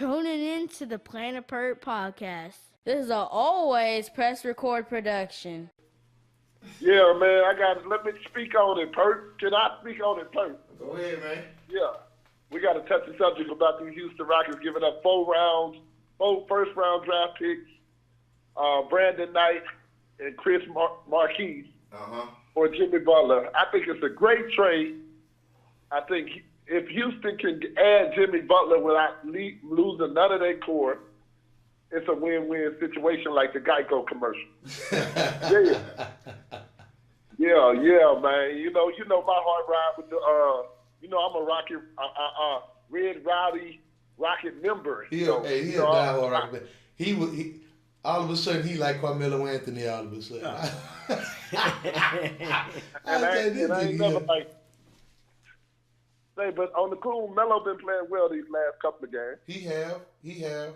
tuning in to the Planet Pert podcast. This is a always press record production. Yeah, man, let me speak on it, Pert. Can I speak on it, Pert? Go ahead, man. Yeah. We got to touch the subject about the Houston Rockets giving up four first-round draft picks, Brandon Knight and Chris Marquise for Jimmy Butler. I think it's a great trade. I think if Houston can add Jimmy Butler without losing none of their core, it's a win-win situation like the Geico commercial. Yeah, man. You know my heart ride with the, I'm a Rocket, Red Rowdy Rocket member. He a diehard Rocket. He all of a sudden he like Carmelo Anthony all of a sudden. I ain't never like. Say, but on the cool, Melo been playing well these last couple of games. He have. Yeah.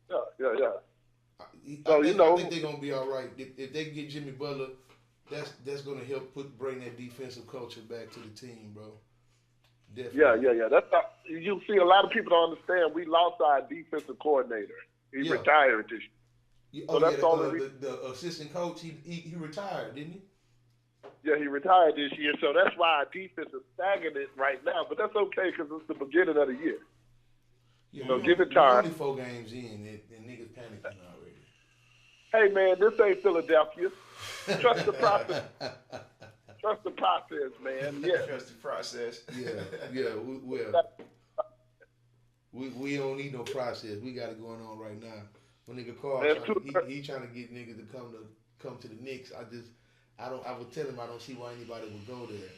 I think they're gonna be all right if they get Jimmy Butler. That's gonna help bring that defensive culture back to the team, bro. Definitely. Yeah. That's not, you see, a lot of people don't understand. We lost our defensive coordinator. He retired this year. The assistant coach, he retired, didn't he? Yeah, he retired this year, so that's why our defense is stagnant right now. But that's okay because it's the beginning of the year. Give it time. Only 4 games in, and niggas panicking already. Hey, man, this ain't Philadelphia. Trust the process. Trust the process, man. Yeah. Trust the process. Yeah. We don't need no process. We got it going on right now. When nigga Karl, he trying to get niggas to come to the Knicks. I would tell him I don't see why anybody would go there.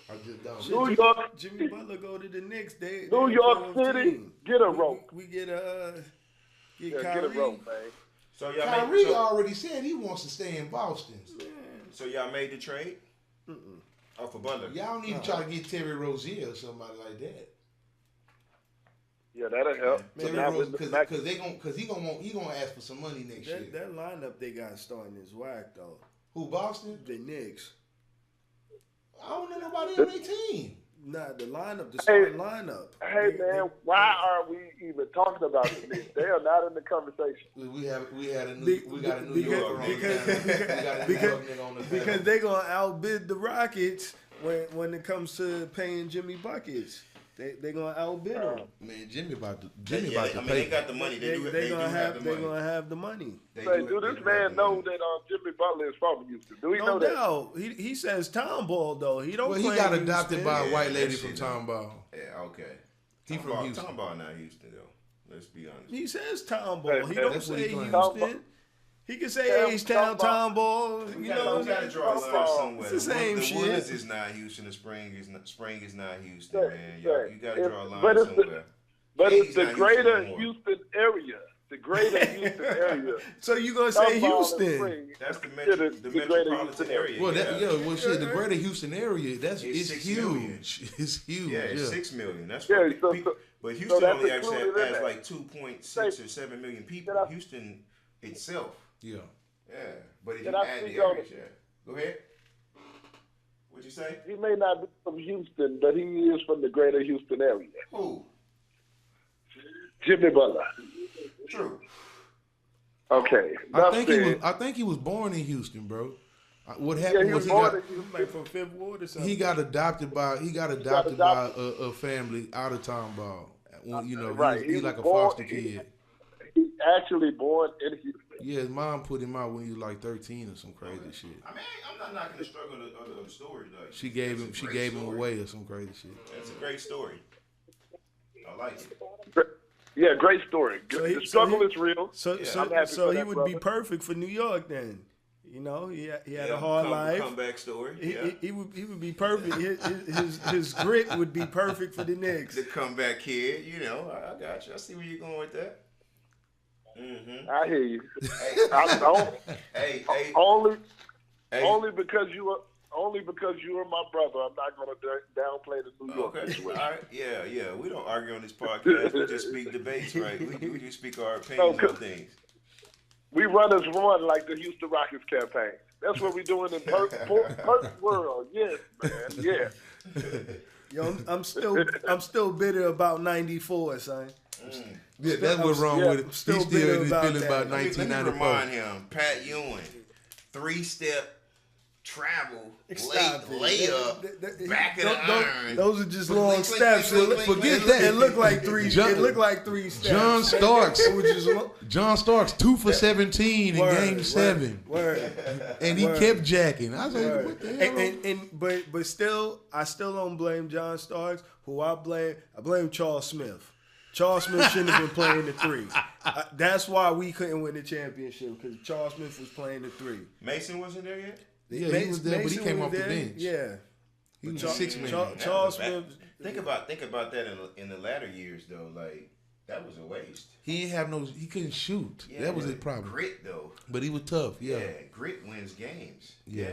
I just don't. New York, Jimmy Butler go to the Knicks. New York City, get a rope. We get Kyrie. Get a rope, man. So Kyrie already said he wants to stay in Boston. So y'all made the trade? Oh, for Butler. Y'all need to try to get Terry Rozier or somebody like that. Yeah, that'll help. Because he gonna ask for some money next year. That lineup they got starting is whack though. Who, Boston? The Knicks. I don't know nobody on their team. Nah, the lineup, the starting lineup. Hey, man, why are we even talking about the Knicks? They are not in the conversation. We got a New York because they're gonna outbid the Rockets when it comes to paying Jimmy buckets. They gonna outbid them. Man, Jimmy about to they got the money. They gonna have the money. Do this man know that Jimmy Butler is from Houston? Do he know that? No, he says Tomball though. He don't. Well, he got adopted by a white lady from Tomball. Yeah, okay. He from Houston. Tomball not Houston though. Let's be honest. He says Tomball. He don't say Houston. Tomball. He can say H-Town, Tomball. We gotta draw a line somewhere. It's the same shit. The Woods is not Houston. The Spring is not Houston, man. You gotta draw a line somewhere. But it's the greater Houston area. The greater Houston area. So you gonna say Houston? That's the metropolitan area. Well, the greater Houston area. It's huge. It's huge. Yeah, it's 6 million. That's what. But Houston only actually has like 2.6 or 7 million people. Houston itself. Yeah. But if you add the areas, Go ahead. What'd you say? He may not be from Houston, but he is from the greater Houston area. Who? Jimmy Butler. True. Okay. I think he was born in Houston, bro. What happened was he got from Fifth Ward or something. He got adopted by a family out of Tomball. Right. He's like a foster kid. He actually born in Houston. Yeah, his mom put him out when he was like 13 or some crazy shit. I mean, I'm not knocking the struggle of the story. Like, she gave him away or some crazy shit. It's a great story. I like it. Yeah, great story. The struggle is real. So he would be perfect for New York then. You know, he had a hard life. Comeback story. He would be perfect. His grit would be perfect for the Knicks. The comeback kid. I got you. I see where you're going with that. Mm-hmm. I hear you. Only because you are my brother, I'm not going to downplay the New York situation. All right. Yeah. We don't argue on this podcast. We just speak debates, right? We just speak our opinions on things. We runners run like the Houston Rockets campaign. That's what we're doing in Pert world. Yes, man. Yeah. Yo, I'm still bitter about '94, son. Yeah, that's what's wrong with it. He's still feeling about 1994. Let me remind him, Pat Ewing, 3-step travel, layup, back of the iron. Those are just long steps. Forget that. It looked like three. It looked like 3 steps. John Starks 2 for 17 in Game 7. And he kept jacking. I was like, what the hell? But still, I still don't blame John Starks. Who I blame Charles Smith. Charles Smith shouldn't have been playing the 3. That's why we couldn't win the championship, because Charles Smith was playing the 3. Mason wasn't there yet? Yeah, he was there, but he came off the bench. Yeah. He was a 6-man. Charles Smith. Think about that in the latter years though. Like, that was a waste. He couldn't shoot. Yeah, that was his problem. Grit though. But he was tough. Yeah. Grit wins games. Yeah.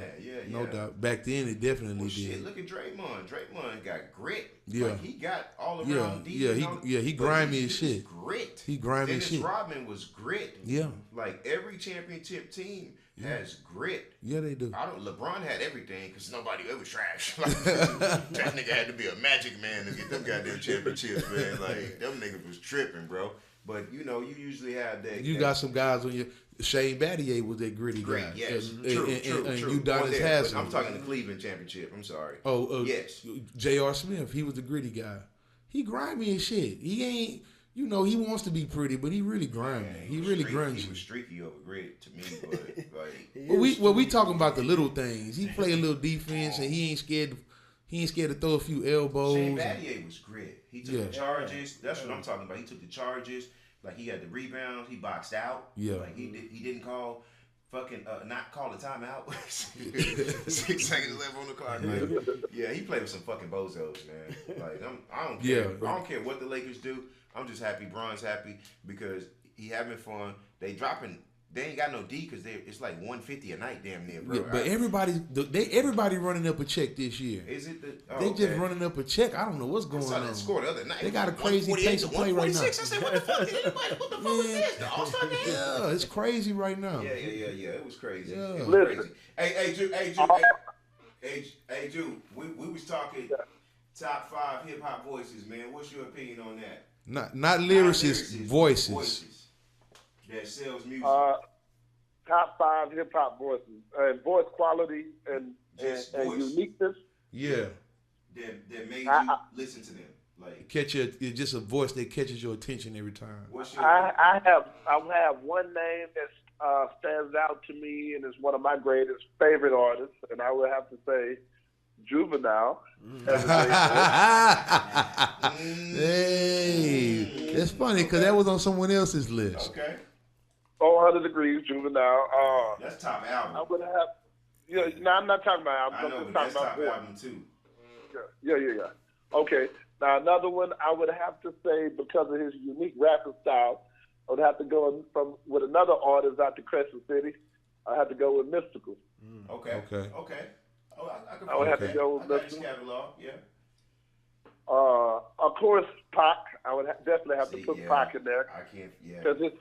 No doubt. Back then it definitely did. Shit, look at Draymond. Draymond got grit. Yeah. Like, he got all around defense. He grimy as shit. Grit. He grimy as shit. Dennis Rodman was grit. Yeah. Like, every championship team has grit. Yeah, they do. LeBron had everything because nobody ever trash. Like, that nigga had to be a magic man to get them goddamn championships, man. Like, them niggas was tripping, bro. But, you usually have that. You got some guys on your. Shane Battier was that gritty guy. Yes, true. Udonis Haslem. I'm talking the Cleveland championship. I'm sorry. Yes. J.R. Smith, he was the gritty guy. He grimy as shit. He ain't. He wants to be pretty, but he really grimy. He really grungy. He was streaky over grit to me, but like. we talking about the little things. He play a little defense, and he ain't scared. He ain't scared to throw a few elbows. Shane Battier was grit. He took the charges. That's what I'm talking about. He took the charges. Like, he had the rebounds. He boxed out. Yeah. Like, he didn't call not call the timeout. 6 seconds left on the clock. Like, he played with some fucking bozos, man. Like, I don't care. I don't care what the Lakers do. I'm just happy Bron's happy because he having fun. They ain't got no D because it's like 150 a night, damn near, bro. Yeah, but everybody running up a check this year. Is it they just running up a check? I don't know what's going on. They scored the other night. They got a crazy pace of play right now. I said, what the fuck? What the fuck is this? The All-Star game? Yeah, it's crazy right now. Yeah. It was crazy. Yeah. It was crazy. Hey, Jude. We was talking top 5 hip hop voices, man. What's your opinion on that? Not lyricists, voices. That sells music. Top 5 hip hop voices and voice quality and uniqueness. Yeah. That made you listen to them. Like, it's just a voice that catches your attention every time. I have one name that stands out to me and is one of my greatest favorite artists, and I would have to say Juvenile. Hey, it's funny because that was on someone else's list. Okay. 400 Degrees, Juvenile. That's top album. I would have. No, I'm not talking about album. I know, but that's top album too. Yeah. Okay. Now another one I would have to say because of his unique rapping style, I would have to go with another artist out to Crescent City. I have to go with Mystical. Okay. Oh, I would have to go with Mystical. Catalog, yeah. Of course, Pac. I would definitely have to put Pac in there. I can't. Yeah. Because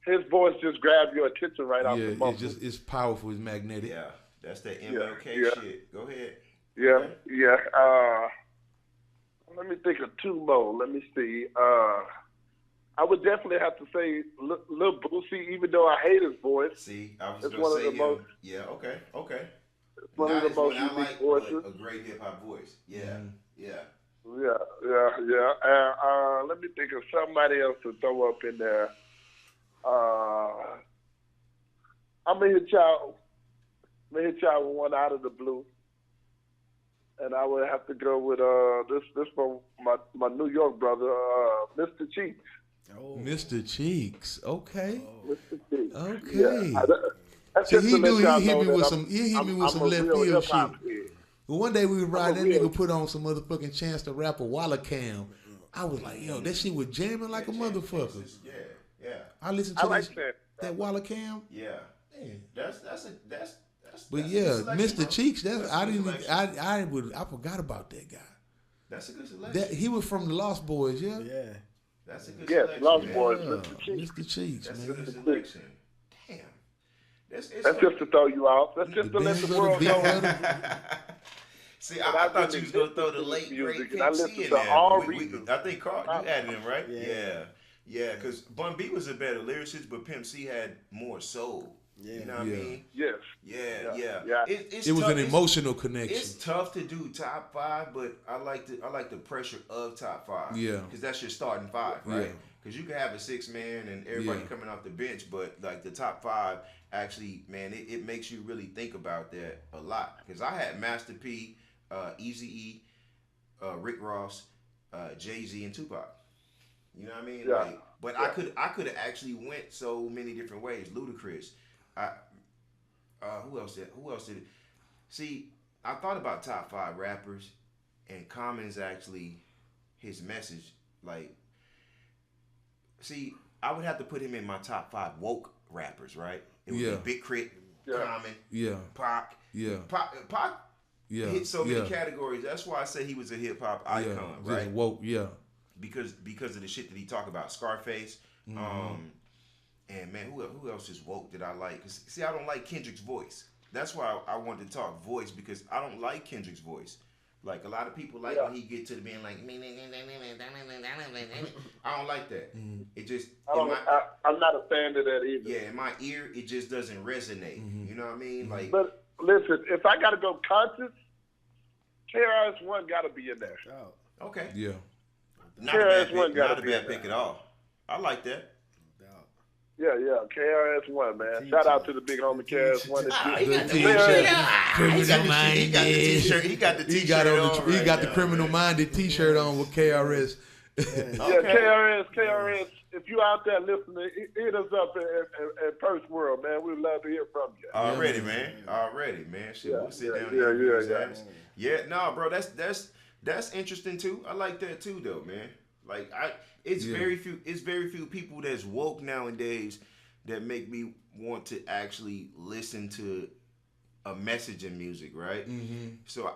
his voice just grabs your attention right off the moment. It's powerful. It's magnetic. Yeah, that's that MLK shit. Go ahead. Yeah. Let me think of 2 more. Let me see. I would definitely have to say Lil Boosie, even though I hate his voice. See, I was going to say him. Yeah, okay. It's one of the most unique voices. A great hip hop voice. Yeah. Yeah. Let me think of somebody else to throw up in there. I'm gonna hit y'all with one out of the blue, and I would have to go with this from my New York brother, Mr. Cheeks. Oh. Mr. Cheeks, okay. Mr. Cheeks. Okay. Yeah, so he hit me with some left field shit. Well, one day we was riding, that nigga put on some motherfucking Chance the Rapper Walla Cam. I was like, yo, that shit was jamming like a motherfucker. Yeah. I listened to that Walla Cam. Yeah. Man. That's But yeah, Mr. Cheeks. I forgot about that guy. That's a good selection. He was from the Lost Boys. Yeah. That's a good selection. Lost Boys. Mr. Cheeks. That's a good selection. Damn. That's just to throw you off. That's just to let the world know. See, I thought you was gonna throw the late great Pimp C in there. I think Carl, you added him, right? Yeah. Because Bun B was a better lyricist, but Pimp C had more soul. Yeah. You know what I mean? Yes. Yeah. It was an emotional connection. It's tough to do top 5, but I like the pressure of top 5. Yeah. Because that's your starting 5, right? Because you can have a 6-man and everybody coming off the bench, but like the top 5 actually, man, it makes you really think about that a lot. Because I had Master P, Eazy-E, Rick Ross, Jay-Z, and Tupac. You know what I mean? Yeah. Like, but I could have actually went so many different ways. Ludacris. Who else did it? See, I thought about top 5 rappers, and Common's actually his message. Like, see, I would have to put him in my top 5 woke rappers, right? It would be Big Crit, Common, Pac. Pac hit so many categories. That's why I say he was a hip hop icon, right? Woke, because of the shit that he talked about. Scarface, and man, who else is woke that I like? 'Cause, see, I don't like Kendrick's voice. That's why I wanted to talk voice, because I don't like Kendrick's voice. Like, a lot of people like when he get to the being like, I don't like that. It just, I'm not a fan of that either. Yeah, in my ear, it just doesn't resonate. You know what I mean? Like, but listen, if I got to go conscious, KRS-One got to be in there. Okay. Yeah. Not a bad pick at all. I like that. Yeah, KRS-One, man. Shout out to the big homie KRS-One. He got the t-shirt. He got the t-shirt on. He got the criminal minded t-shirt on with KRS. KRS. If you out there listening, hit us up at Pert's World, man. We'd love to hear from you. Already, man. Shit, we'll sit down here. Yeah, no, bro. That's interesting too. I like that too, though, man. Like, it's very few people that's woke nowadays that make me want to actually listen to a message in music, right? So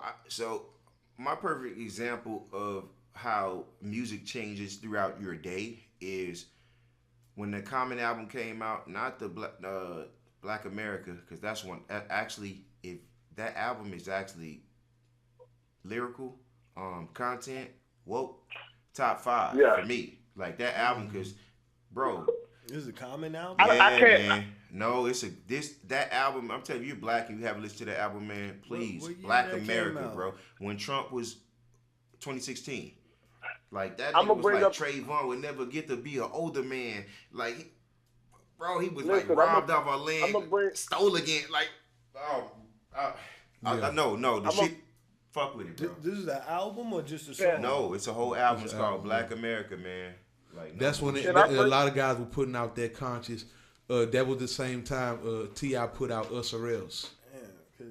my perfect example of how music changes throughout your day is when the Common album came out, not the Black America, because that's one. Actually, if that album is actually lyrical, content, woke. Top 5 for me. Like, that album, because, bro. This is a Common album? I can't. Man. No, that album, I'm telling you, you're black and you haven't listened to that album, man. Please. What Black America, bro. When Trump was 2016. Like, that nigga was like Trayvon would never get to be an older man. Like, he was like robbed off our land, stole again. Like, no, the shit. Fuck with it, bro. This is an album or just a song? No, it's a whole album. It's called Black America, man. Like, that's when a lot of guys were putting out that conscious. That was the same time T.I. put out Us or Else.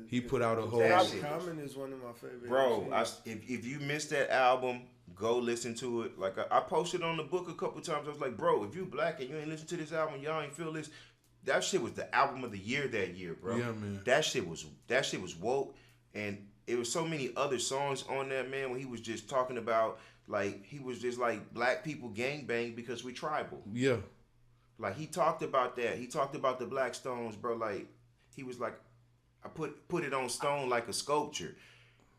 He put out a whole album. Common is one of my favorite. Bro, if you missed that album, go listen to it. Like, I posted on the book a couple times. I was like, bro, if you black and you ain't listen to this album, y'all ain't feel this. That shit was the album of the year that year, bro. Yeah, man. That shit was woke, and it was so many other songs on that, man, when he was just talking about, like, he was just like, black people gangbang because we tribal. Yeah. Like, he talked about that. He talked about the Black Stones, bro. Like, he was like, I put it on stone like a sculpture.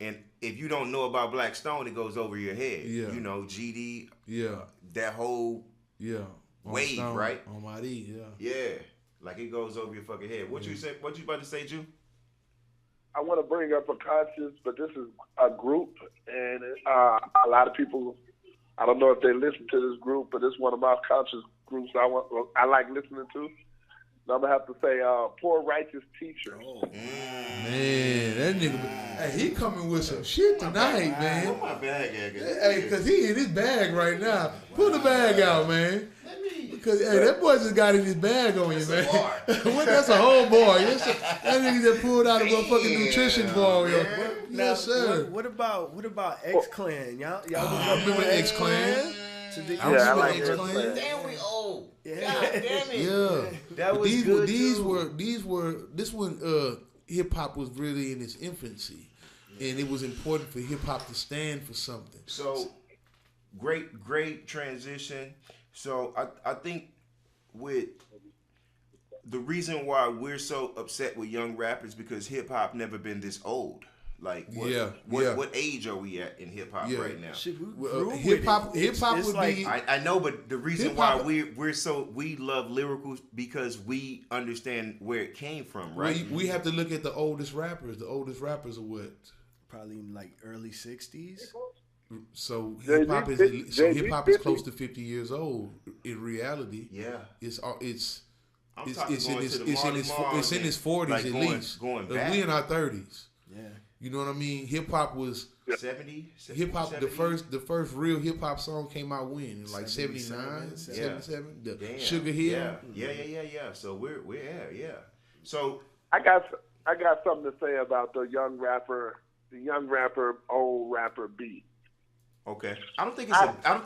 And if you don't know about Black Stone, it goes over your head. Yeah. You know, GD. Yeah. That whole wave, Stone, right? On my D, Yeah. Like, it goes over your fucking head. What you about to say, Ju? I want to bring up a conscious, but this is a group, and a lot of people, I don't know if they listen to this group, but it's one of my conscious groups I like listening to. And I'm gonna have to say, Poor Righteous Teacher. Man, that nigga, hey, he coming with some shit tonight, man. Put my bag out. Hey, cause he in his bag right now. Pull the bag out, man. Because that boy just got in his bag on you, man. That's a whole boy. That nigga just pulled out a motherfucking nutrition ball, yo. Yes, sir. What about X Clan? Y'all remember X Clan? I like X Clan. Damn, we old. Yeah. God damn it. Yeah. That was good this when hip hop was really in its infancy, and it was important for hip hop to stand for something. So, great transition. So I think with the reason why we're so upset with young rappers because hip hop never been this old. Like, what age are we at in hip hop right now? Hip hop would like, be. I know, but the reason why we love lyricals because we understand where it came from, right? We have to look at the oldest rappers. The oldest rappers are what? Probably in like early 60s. So hip hop is close to 50 years old in reality. Yeah, it's in his 40s like at least. Going back, we in our 30s. Yeah, you know what I mean. Hip hop was 70. Hip hop. The first real hip hop song came out when in like 79, 77. The Sugar Hill. Yeah. So we're So I got something to say about the young rapper, old rapper beat. Okay, I don't think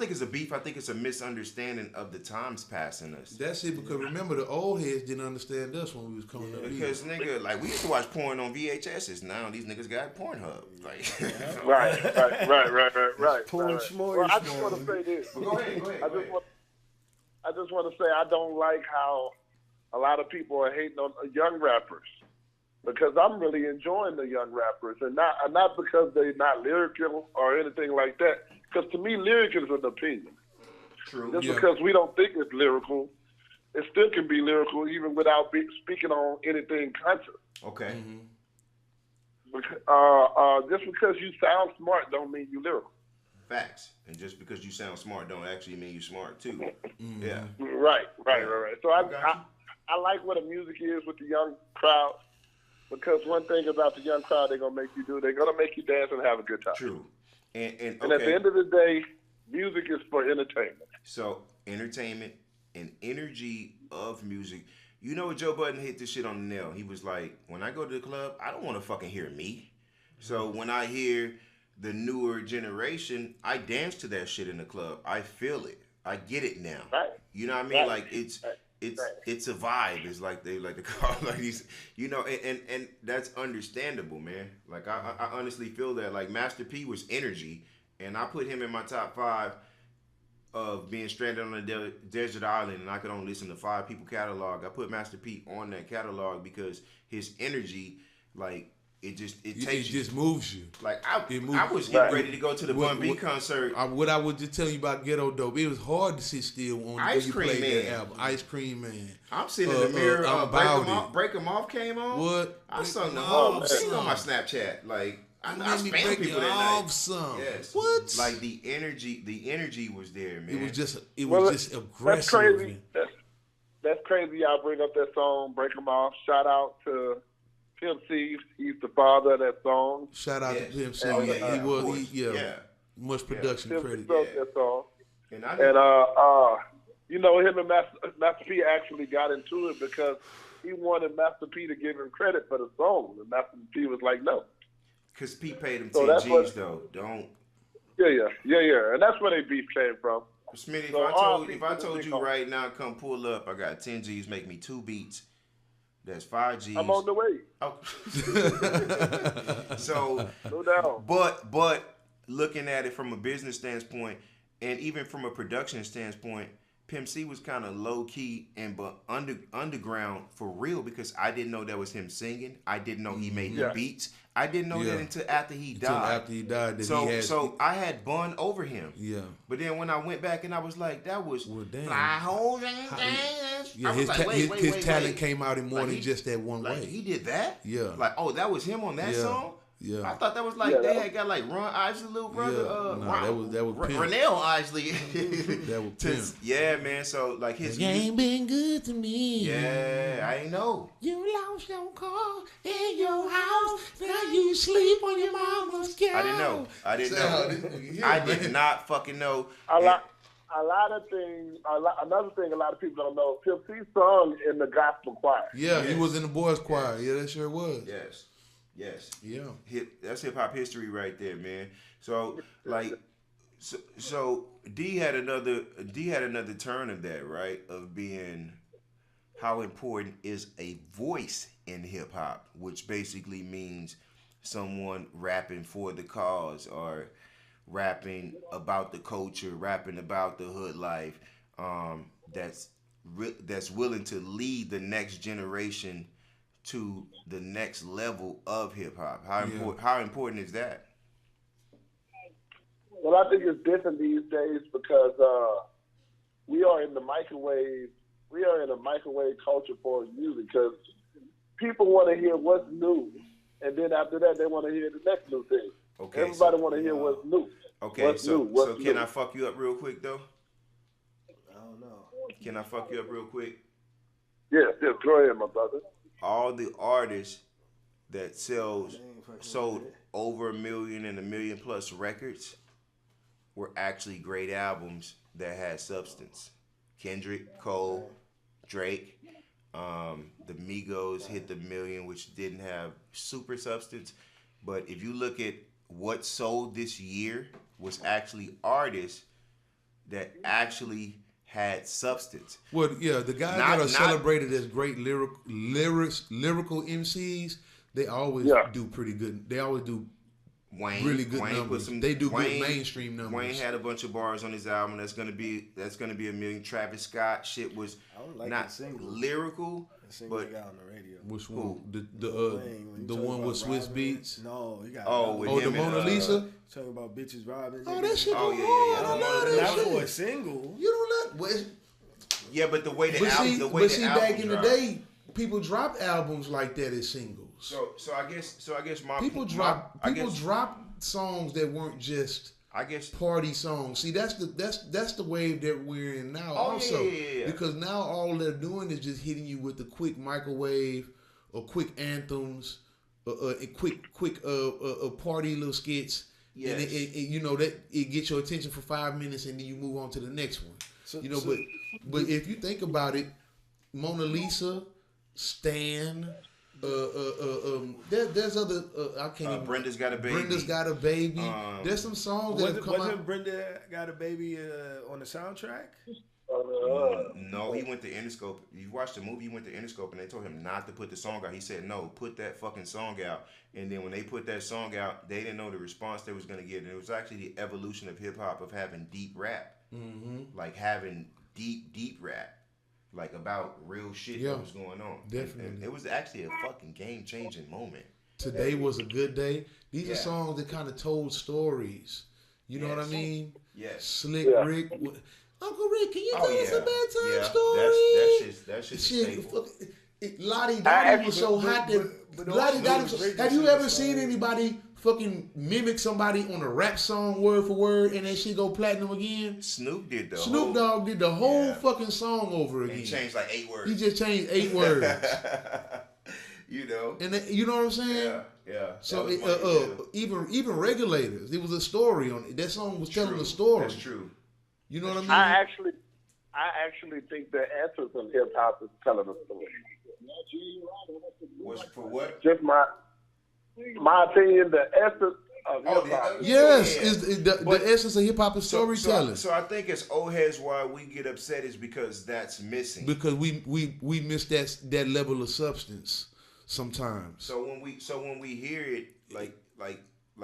it's a beef. I think it's a misunderstanding of the times passing us. That's it. Because remember, the old heads didn't understand us when we was coming up. Because nigga, like we used to watch porn on VHSs. Now these niggas got Pornhub. Like, right. Porn Well, I just want to say this. Go ahead. I just want to say I don't like how a lot of people are hating on young rappers. Because I'm really enjoying the young rappers, and not because they're not lyrical or anything like that. Because to me, lyric is an opinion. True. Just because we don't think it's lyrical, it still can be lyrical even without speaking on anything conscious. Okay. Just because you sound smart don't mean you lyrical. Facts. And just because you sound smart don't actually mean you smart too. Yeah. Right. So I like what the music is with the young crowd. Because one thing about the young crowd they're going to make you dance and have a good time. True. And at the end of the day, music is for entertainment. So, entertainment and energy of music. You know what, Joe Budden hit this shit on the nail. He was like, when I go to the club, I don't want to fucking hear me. So, when I hear the newer generation, I dance to that shit in the club. I feel it. I get it now. Right. You know what I mean? Right. Like, it's a vibe. It's like they like to call like these, you know, and that's understandable, man. Like I honestly feel that like Master P was energy, and I put him in my top 5 of being stranded on a desert island, and I could only listen to 5 people catalog. I put Master P on that catalog because his energy, like it just moves you. Like I was getting ready to go to the Bun B concert. What I was just telling you about Ghetto Dope, it was hard to sit still on Ice Cream Man. That album. Ice Cream Man. I'm sitting in the mirror. Break 'em Off came on. What? I sung the whole thing on my Snapchat. Like I spammed people that night. Some. Yes. What? Like the energy was there, man. It was just aggressive. That's crazy. That's crazy. Y'all bring up that song, Break 'em Off. Shout out to Pimp C, he's the father of that song. Shout out to Pimp C. Much production credit. That song. And you know, him and Master P actually got into it because he wanted Master P to give him credit for the song, and Master P was like, no. Because P paid him 10 G's though. Don't. Yeah, and that's where they beef came from. Smitty, so if I told you right now, come pull up, I got 10 G's, make me 2 beats. That's 5 G's. I'm on the way. Oh. So, no doubt. But looking at it from a business standpoint, and even from a production standpoint, Pimp C was kind of low key but underground for real because I didn't know that was him singing. I didn't know he made the beats. I didn't know that until after he died. So I had Bun over him. Yeah. But then when I went back and I was like, that was fly holes and things. Yeah, his talent came out in more than just that one way. He did that? Yeah. Like, oh, that was him on that song? Yeah. I thought that was like they had got like Ron Isley, little brother. That was Pimp. Renell Isley. That was Pimp. Yeah, man. So like his. You ain't been good to me. Yeah, I ain't know. You lost your car in your house. Now you sleep on your mama's couch. I didn't know. I did not fucking know. Another thing a lot of people don't know, Pimp C sung in the gospel choir. Yeah, he was in the boys' choir. Yeah, that sure was. Yes. Yeah. That's hip hop history right there, man. So like, so D had another turn of that, right? Of being how important is a voice in hip hop, which basically means someone rapping for the cause or rapping about the culture, rapping about the hood life. That's willing to lead the next generation to the next level of hip hop? How important is that? Well, I think it's different these days because we are in the microwave. We are in a microwave culture for music because people want to hear what's new, and then after that, they want to hear the next new thing. Okay, everybody want to hear what's new. Okay, so can I fuck you up real quick though? I don't know. Can I fuck you up real quick? Yes, go ahead, my brother. All the artists that sold over 1 million and 1 million plus records were actually great albums that had substance. Kendrick, Cole, Drake, the Migos hit the 1 million, which didn't have super substance. But if you look at what sold this year, was actually artists that actually had substance. Well, yeah, the guys that are celebrated as great lyrical MCs, they always do pretty good. They always do really good numbers. They do good mainstream numbers. Wayne had a bunch of bars on his album. That's gonna be 1 million. Travis Scott shit was not lyrical, but got on the radio. Which one? The one with Swiss Beats? No, he got. The Mona Lisa. Talking about bitches robbing. Oh, that shit. Not for a single. You don't know. Yeah, but the way the album. Back in the day, people dropped albums like that as singles. So I guess my people drop songs that weren't just party songs. See, that's the wave that we're in now. Because now all they're doing is just hitting you with the quick microwave or quick anthems, quick party little skits. Yes. And it gets your attention for 5 minutes and then you move on to the next one. But if you think about it, Mona Lisa, Stan. There's other. I can't even. Brenda's Got a Baby. Brenda's Got a Baby. There's some songs that have come out. Wasn't Brenda Got a Baby on the soundtrack? No, he went to Interscope. You watched the movie, he went to Interscope and they told him not to put the song out. He said, no, put that fucking song out. And then when they put that song out, they didn't know the response they was going to get. And it was actually the evolution of hip hop of having deep rap. Mm-hmm. Like having deep rap. Like about real shit that was going on. Definitely. And it was actually a fucking game-changing moment. Today was a good day. These are songs that kind of told stories. You know what I mean? Yes. Slick Rick. Uncle Rick, can you tell us a bedtime story? That's staple. Lottie Dottie was so hot that Lottie Dottie was. Have you ever seen anybody fucking mimic somebody on a rap song word for word and that shit go platinum again? Snoop did the Snoop Dogg did the whole fucking song over again. He changed like 8 words. He just changed 8 words. And you know what I'm saying? Yeah. So even Regulators, there was a story on it. That song was telling a story. That's true. You know what I mean? I actually think the essence of hip hop is telling a story. For what? Just my opinion, the essence of hip hop. The essence of hip hop is storytelling. So I think as old heads, why we get upset is because that's missing. Because we miss that level of substance sometimes. So when we hear it, like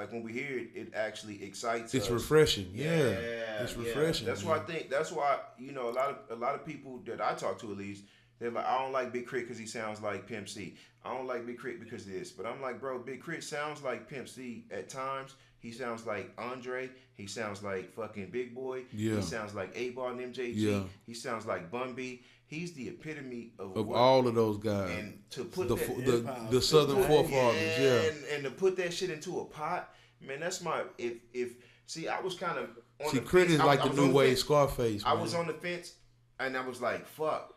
when we hear it, it actually excites us. It's refreshing. It's refreshing. That's why a lot of people that I talk to, at least, they're like, I don't like Big Crit because he sounds like Pimp C. I don't like Big Crit because of this. But I'm like, bro, Big Crit sounds like Pimp C at times. He sounds like Andre. He sounds like fucking Big Boy. Yeah. He sounds like 8-Ball and MJG. Yeah. He sounds like Bun B. He's the epitome of all of those guys. And to put the Southern forefathers, and to put that shit into a pot, man, that's my I was kind of on the Crit fence. Is like the new wave Scarface. I was on the fence, and I was like, fuck.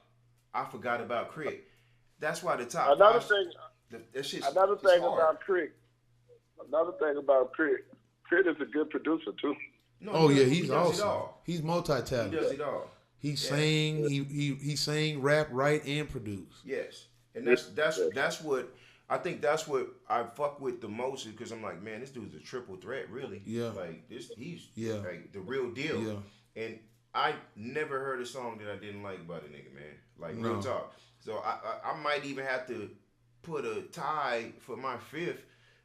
I forgot about Crit. That's why the top. Another thing about Crit. Crit is a good producer too. He's awesome. He's multi-talented. He does it all. He sang, rap, write, and produce. Yes, and that's what I think. That's what I fuck with the most, because I'm like, man, this dude's a triple threat, really. Yeah, like this, he's like the real deal. Yeah, and I never heard a song that I didn't like by the nigga, man. Like, real talk. So I might even have to put a tie for my 5th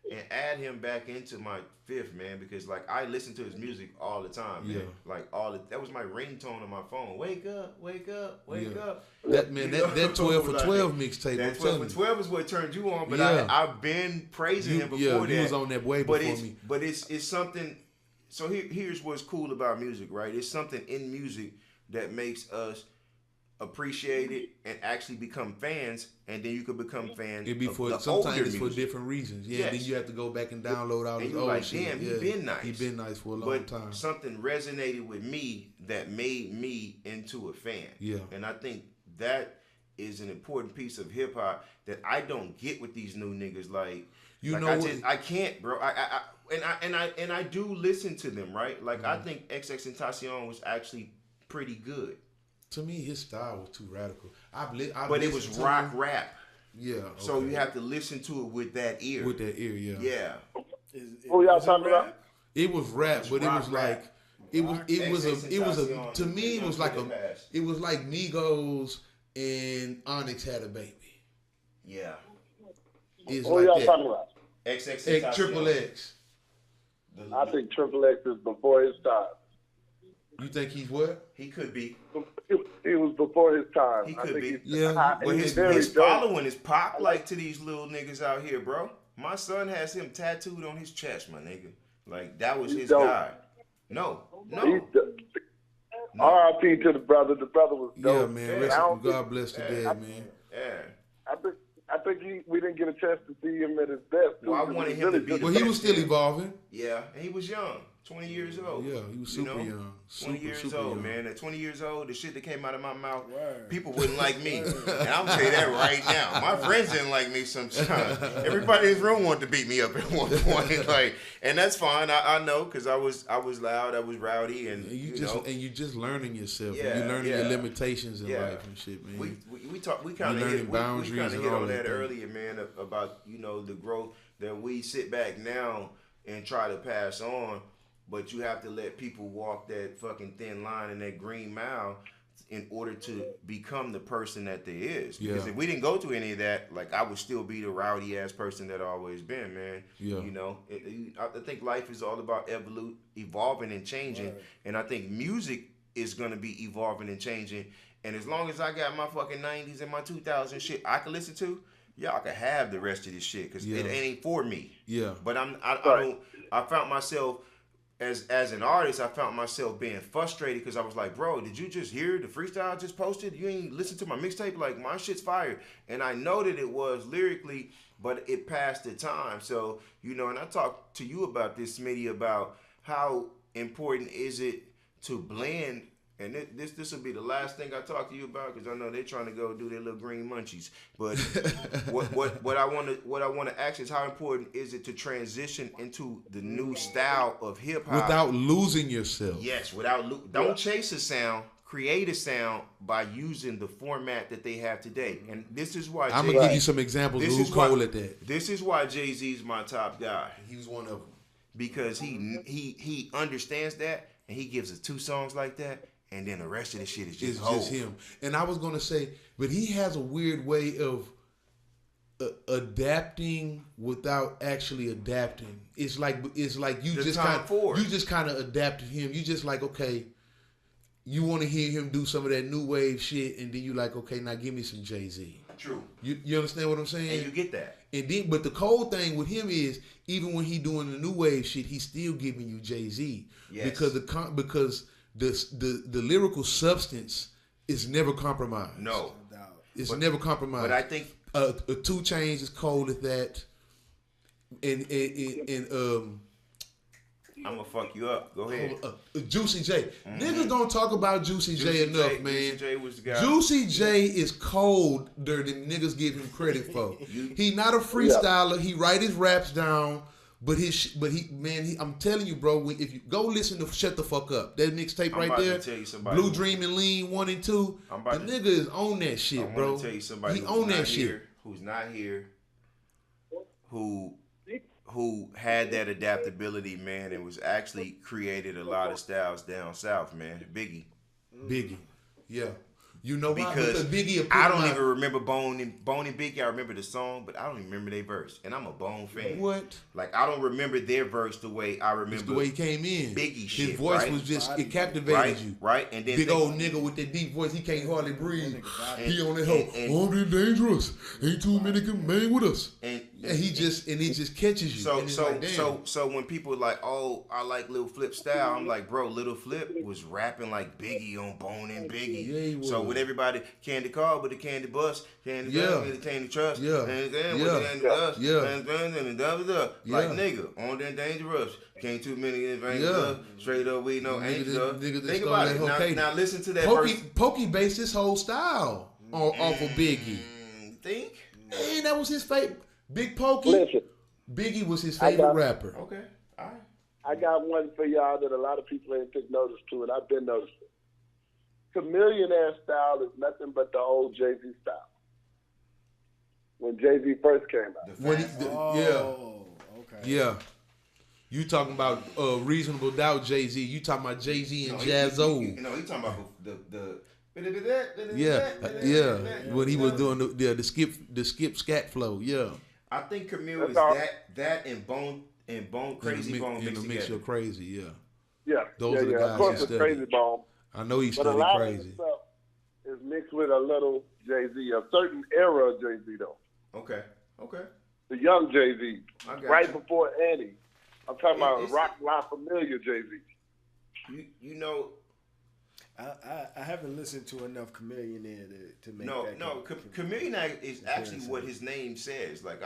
and add him back into my fifth, man, because like I listen to his music all the time, man. Like that was my ringtone on my phone. Wake up, wake up, wake up. That man, that 12 for 12 mixtape. That 12 for 12 is what turned you on, but I've been praising him before that. He was on that way before me. But it's something. So here's what's cool about music, right? It's something in music that makes us appreciate it and actually become fans, and then you could become fans. It'd be for sometimes it's for different reasons. Yeah, yes. Then you have to go back and download all this old shit. Damn, he been nice. He been nice for a long time. But something resonated with me that made me into a fan. Yeah, and I think that is an important piece of hip hop that I don't get with these new niggas. Like, I can't, bro. I do listen to them, right? Like, I think XXXTentacion was actually pretty good. To me, his style was too radical. But it was rock rap. Yeah. Okay. So you have to listen to it with that ear. With that ear, yeah. Yeah. Who y'all talking about? It was rap, but it was like it was to me it was like Migos and Onyx had a baby. Yeah. It's Who like y'all that. talking about? XXXTentacion. Triple X. I think Triple X is before his time. You think he's what? He could be. He was before his time. He could be. Yeah. But his following is pop like to these little niggas out here, bro. My son has him tattooed on his chest, my nigga. Like, that was his guy. No. R.I.P. to the brother. The brother was dope. Yeah, man. God bless the dead, man. Yeah. I think we didn't get a chance to see him at his best. Well, I wanted him to be. Well, he was still evolving. Yeah, and he was young. 20 years old. Yeah, he was super young. 20 years old, young. Man. At 20 years old, the shit that came out of my mouth, people wouldn't like me. And I'm gonna tell you that right now. My friends didn't like me sometimes. Everybody in this room wanted to beat me up at one point. Like, and that's fine. I know, because I was loud, I was rowdy, and you just learning yourself. Yeah, you're learning your limitations in life and shit, man. We kind of hit on that earlier, man, about the growth that we sit back now and try to pass on. But you have to let people walk that fucking thin line and that green mile in order to become the person that they is. Because if we didn't go through any of that, like, I would still be the rowdy ass person that I always been, man. Yeah. I think life is all about evolving and changing. Right. And I think music is gonna be evolving and changing. And as long as I got my fucking 90s and my 2000s shit I can listen to, y'all can have the rest of this shit, because it ain't for me. Yeah. But I found myself. As an artist, I found myself being frustrated because I was like, bro, did you just hear the freestyle I just posted? You ain't listen to my mixtape? Like, my shit's fire. And I know that it was lyrically, but it passed the time. So, and I talked to you about this, Smitty, about how important is it to blend. And this will be the last thing I talk to you about, because I know they're trying to go do their little green munchies. But what I want to ask is, how important is it to transition into the new style of hip hop without losing yourself? Yes, don't chase a sound. Create a sound by using the format that they have today. And this is why I'm gonna give you some examples of who's cool at that. This is why Jay-Z's my top guy. He was one of them, because he understands that, and he gives us 2 songs like that. And then the rest of the shit is just him. And I was going to say, but he has a weird way of adapting without actually adapting. It's like you just kind of adapted him. You just like, okay, you want to hear him do some of that new wave shit, and then you like, okay, now give me some Jay-Z. True. You understand what I'm saying? And you get that. And then, but the cold thing with him is, even when he doing the new wave shit, he's still giving you Jay-Z. Yes. Because the lyrical substance is never compromised. No. It's never compromised. But I think 2 Chainz is cold at that. And I'm gonna fuck you up. Go ahead. Juicy J. Niggas don't talk about Juicy J enough, man. Juicy J was the guy. Juicy J is colder than niggas give him credit for. He not a freestyler. He write his raps down. But I'm telling you, bro. If you go listen to "Shut the Fuck Up," that mixtape right there, Blue Dream and Lean 1 and 2, the nigga is on that shit, bro. I'm gonna tell you somebody he on that shit. Who's not here, who had that adaptability, man, and was actually created a lot of styles down south, man. Biggie, yeah. You know why? Because Biggie I don't even remember Bone and Biggie. I remember the song, but I don't even remember their verse. And I'm a Bone fan. What? Like, I don't remember their verse the way I remember. It's the way he came in. Biggie shit, His voice right? was just, it captivated you. Right? And then big old nigga with that deep voice, he can't hardly breathe. He on that hoe, I'm dangerous. Ain't too many can bang with us. And he just catches you. So when people like, oh, I like Lil Flip style, I'm like, bro, Lil Flip was rapping like Biggie on Bone and Biggie. Yeah, he was. So with everybody, Candy Car with the Candy Bus, Candy Gun with the Candy Trust, and with the Candy Bus, like nigga, on that dangerous. Can't too many in vain, straight up we know ain't Think about it. Now listen to that verse. Pokey based his whole style off of Biggie. Think? Man, that was his favorite. Big Pokey. Listen, Biggie was his favorite rapper. Okay, all right. I got one for y'all that a lot of people ain't took notice to, and I've been noticing. Chameleonaire style is nothing but the old Jay-Z style. When Jay-Z first came out. Yeah. You talking about Reasonable Doubt Jay-Z. You talking about Jay-Z and Jaz-O. He talking about the when he was doing the skip scat flow. Yeah. I think Camille is that and Bone Crazy Bone mixed together. Crazy, yeah. Yeah. Those are the guys of course, he studied. Crazy Bone. I know he But a studied lot crazy. of his stuff is mixed with a little Jay-Z, a certain era of Jay-Z though. Okay. The young Jay-Z, right before Annie. I'm talking about Rock La Familia Jay-Z. You know. I haven't listened to enough Chameleonaire to make that. No, Chameleonaire is actually what his name says. Like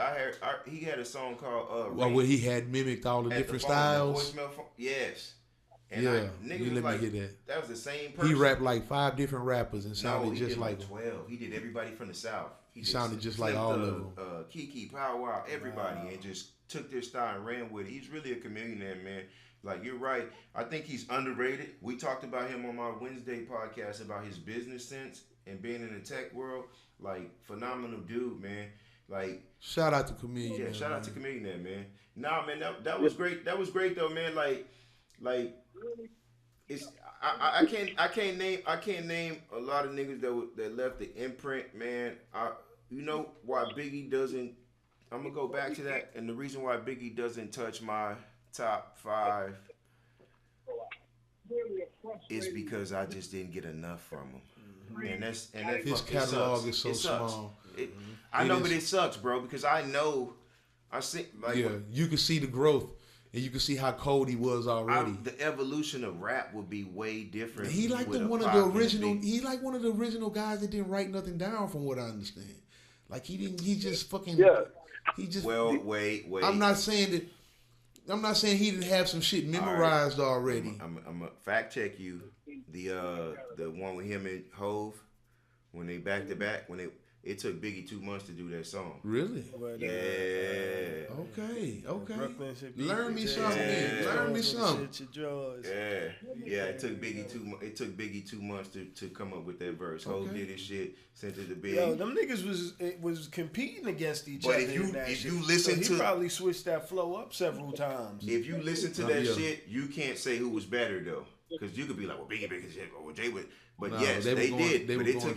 he had a song called where he had mimicked all the different styles. Yes. And you let me hear that. That was the same person. He rapped like 5 different rappers and sounded just like 12. He did everybody from the South. He sounded just like all of them. Kiki, Pow Wow, everybody, and just took their style and ran with it. He's really a Chameleonaire, man. Like, you're right. I think he's underrated. We talked about him on my Wednesday podcast about his business sense and being in the tech world. Like, phenomenal dude, man. Like, shout out to Chameleon. Yeah, shout out to Chameleon, man. Nah, man, that was great. That was great though, man. Like it's I can't name a lot of niggas that left the imprint, man. You know why Biggie doesn't? I'm gonna go back to that, and the reason why Biggie doesn't touch my top 5 is because I just didn't get enough from him. And that his catalog is so small. I know, but it sucks, bro, because I see like you can see the growth. And you can see how cold he was already. The evolution of rap would be way different. He like one of the original guys that didn't write nothing down, from what I understand. Like he just fucking he just. Well, wait. I'm not saying he didn't have some shit memorized already. I'm gonna fact check you. The one with him and Hove, when they back to back, it took Biggie 2 months to do that song. Really? Yeah. Okay. Learn me something. Yeah. It took Biggie 2 months to come up with that verse. Hov did his shit, sent it to Biggie. Yo, them niggas was competing against each other. But if you listen to, he probably switched that flow up several times. If you listen to that shit, you can't say who was better though, because you could be like, well, Biggie shit, or Jay would. But no, yes, they did. But it took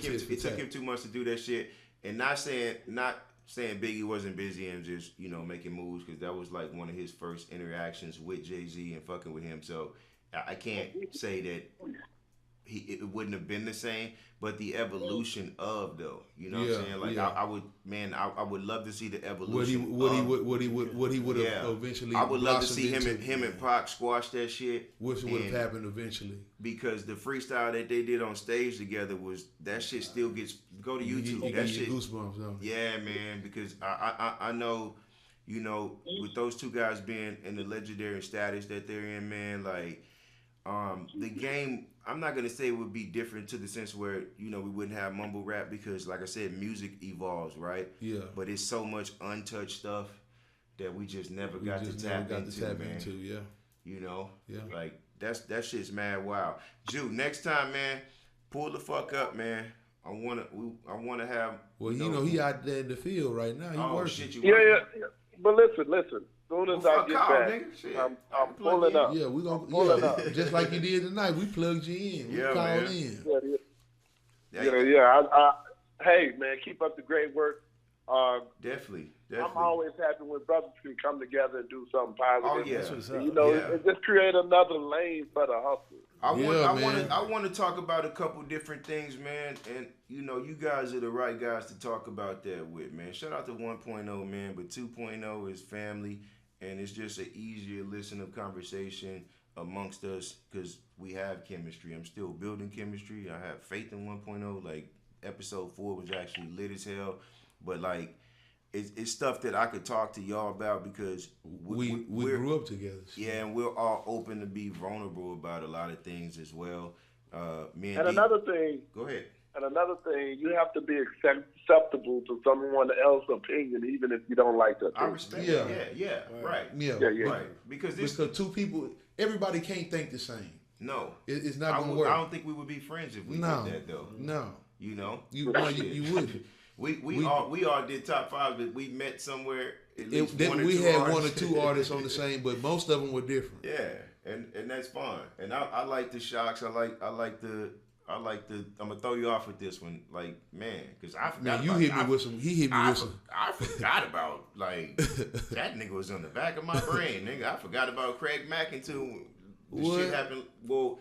him 2 months to do that shit. And not saying Biggie wasn't busy and just, making moves, because that was like one of his first interactions with Jay-Z and fucking with him. So I can't say that it wouldn't have been the same, but the evolution of though, what I'm saying? Like I would love to see the evolution. What he would have eventually. I would love to see him and Pac squash that shit. Which would have happened eventually. Because the freestyle that they did on stage together that shit still gets, go to YouTube. That shit goosebumps though. Yeah, man. Because I know, with those two guys being in the legendary status that they're in, man, like the game. I'm not gonna say it would be different to the sense where we wouldn't have mumble rap, because like I said, music evolves, right? Yeah. But it's so much untouched stuff that we just never got to tap into. Yeah. Yeah. Like that shit's mad wild. Jew, next time, man, pull the fuck up, man. I wanna have. Well, he out there in the field right now. He working. Shit, yeah. But listen. As soon as I get back, I'm pulling up. Yeah, we gonna up. Just like you did tonight. We plugged you in. We called in. Hey, man, keep up the great work. Definitely. I'm always happy when brothers can come together and do something positive. Oh, yeah. It just create another lane for the hustle. I want to talk about a couple different things, man. And, you guys are the right guys to talk about that with, man. Shout out to 1.0, man. But 2.0 is family. And it's just an easier listen of conversation amongst us because we have chemistry. I'm still building chemistry. I have faith in 1.0. Like, episode 4 was actually lit as hell. But, like, it's stuff that I could talk to y'all about because we grew up together. Yeah, and we're all open to be vulnerable about a lot of things as well. Another thing. Go ahead. And another thing, you have to be acceptable to someone else's opinion, even if you don't like that. I respect that. Yeah, right. Yeah, right. Because two people, everybody can't think the same. No, it's not going to work. I don't think we would be friends if we did that, though. No, you wouldn't. We all did top 5, but we met somewhere. We had 1 or 2 artists on the same, but most of them were different. Yeah, and that's fine. And I like the shocks. I like the. I'm gonna throw you off with this one, like, man, because I forgot. Man, he hit me with some. I forgot about, like, that nigga was on the back of my brain, nigga. I forgot about Craig Mack until the shit happened. Well,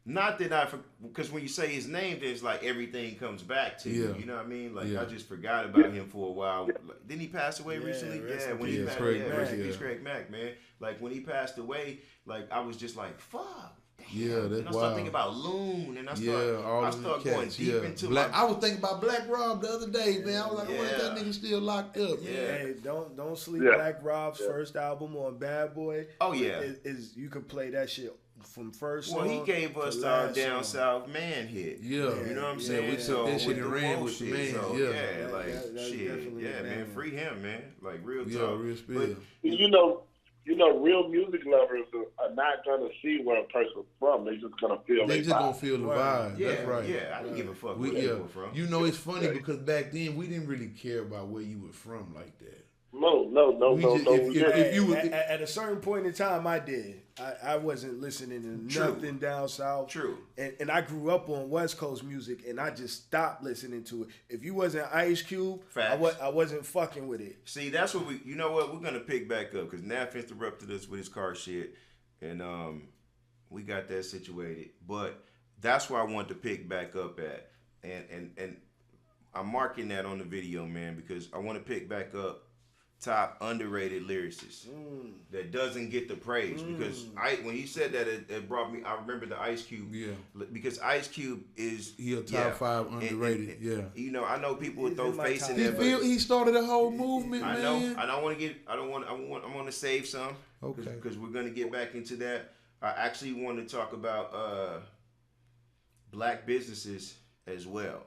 not that because when you say his name, then it's like everything comes back to you. You know what I mean? Like, I just forgot about him for a while. Like, didn't he pass away recently? Yeah, when he passed away, Craig Mack, man. Like, when he passed away, like, I was just like, fuck. Yeah, that's and I start thinking about Loon, and I start going deep into I was thinking about Black Rob the other day, man. I was like, I wonder if that nigga still locked up. Yeah, hey, don't sleep. Black Rob's first album on Bad Boy. Oh yeah, is you can play that shit from first. Well, he gave us our Down South Man hit. Yeah, you know what I'm saying. So that shit ran with the man. So, man, free him, man. Like real talk. Yeah, real spill. Real music lovers are not gonna see where a person's from. They're just gonna feel. They just gonna feel the vibe. Yeah, that's right. Yeah, I didn't give a fuck where they were from. It's funny because back then we didn't really care about where you were from like that. No. At a certain point in time, I did. I wasn't listening to nothing down south. True. And I grew up on West Coast music, and I just stopped listening to it. If you wasn't Ice Cube, I wasn't fucking with it. See, that's what you know what? We're going to pick back up because Naf interrupted us with his car shit, and we got that situated. But that's where I wanted to pick back up at. And I'm marking that on the video, man, because I want to pick back up top underrated lyricist that doesn't get the praise because when he said that it brought me. I remember the Ice Cube, because Ice Cube is he a top 5 underrated, I know people would throw face in there. He started a whole movement. I know. I don't want to get. I'm going to save some. Okay. Because we're going to get back into that. I actually want to talk about black businesses as well.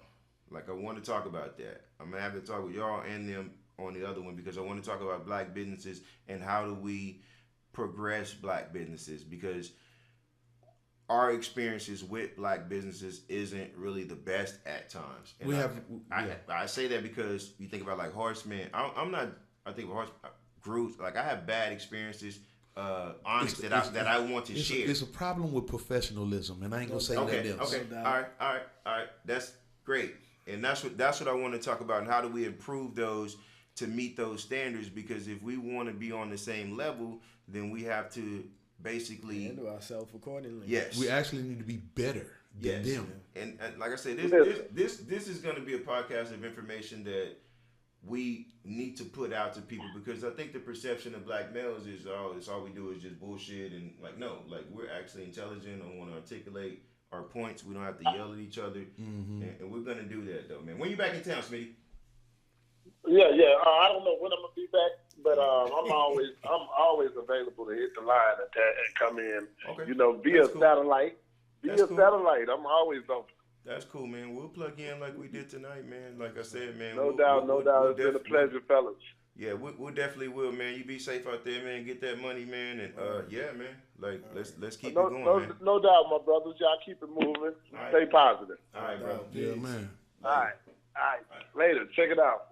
Like I want to talk about that. I'm gonna have to talk with y'all and them on the other one because I want to talk about black businesses and how do we progress black businesses because our experiences with black businesses isn't really the best at times. And I say that because you think about like Horseman. I think of Horseman groups. Like I have bad experiences. Honest that I want to share. It's a problem with professionalism, and I ain't gonna say that else. Okay. All right. That's great. And that's what I want to talk about and how do we improve those to meet those standards because if we want to be on the same level, then we have to basically handle ourselves accordingly. Yes. We actually need to be better than them. And like I said, this is going to be a podcast of information that we need to put out to people because I think the perception of black males is all we do is just bullshit and like no, like we're actually intelligent and want to articulate our points. We don't have to yell at each other, and we're gonna do that though, man. When you back in town, Smitty? Yeah. I don't know when I'm gonna be back, but I'm always available to hit the line and come in. Okay. Via satellite. Satellite. I'm always open. That's cool, man. We'll plug in like we did tonight, man. Like I said, man. No doubt. It's been a pleasure, fellas. Yeah, we definitely will, man. You be safe out there, man. Get that money, man, and man. Like let's keep it going, man. No doubt, my brothers. Y'all keep it moving. Stay positive. All right, bro. Yeah, man. All right. Later. Check it out.